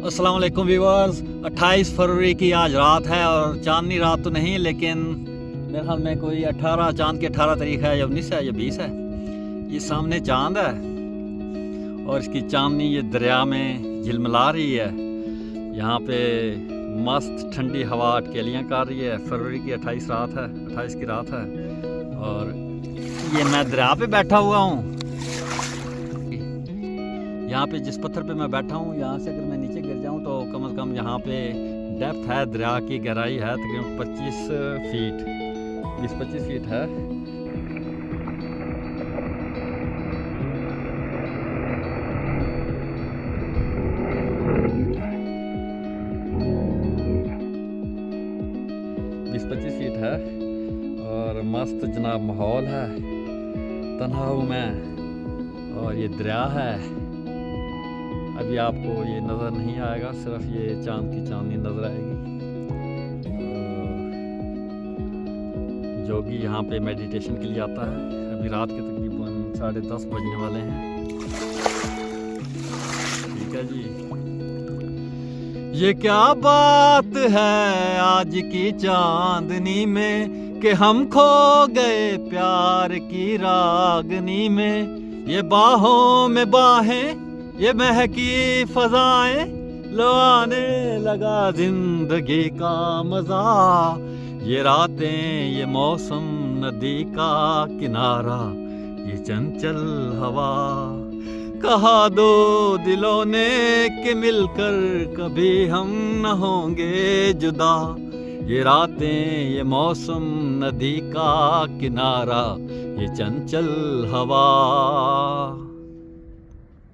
अस्सलाम वालेकुम व्यूअर्स। 28 फरवरी की आज रात है और चांदनी रात तो नहीं, लेकिन मेरे ख्याल में कोई 18 चांद की 18 तारीख है या 19 है या 20 है। ये सामने चांद है और इसकी चांदनी ये दरिया में झिलमिला रही है। यहाँ पे मस्त ठंडी हवा अटकेलियाँ कर रही है। फरवरी की 28 की रात है और ये मैं दरिया पे बैठा हुआ हूँ। यहाँ पे जिस पत्थर पे मैं बैठा हूँ, यहाँ से अगर मैं नीचे गिर जाऊँ तो कम से कम यहाँ पे डेप्थ है, दरिया की गहराई है तकरीबन 25 फीट, 20-25 फीट है। है और मस्त जनाब माहौल है। तन्हा हूँ मैं और ये दरिया है। अभी आपको ये नज़र नहीं आएगा, सिर्फ ये चांद की चांदनी नज़र आएगी। जोगी यहाँ पे मेडिटेशन के लिए आता है। अभी रात के तकरीबन 10:30 बजने वाले हैं। ठीक है जी। ये क्या बात है आज की चांदनी में कि हम खो गए प्यार की रागनी में। ये बाहों में बाहें, ये महकी फजाएं, लो आने लगा जिंदगी का मजा। ये रातें, ये मौसम, नदी का किनारा, ये चंचल हवा। कहा दो दिलों ने कि मिलकर कभी हम न होंगे जुदा। ये रातें, ये मौसम, नदी का किनारा, ये चंचल हवा।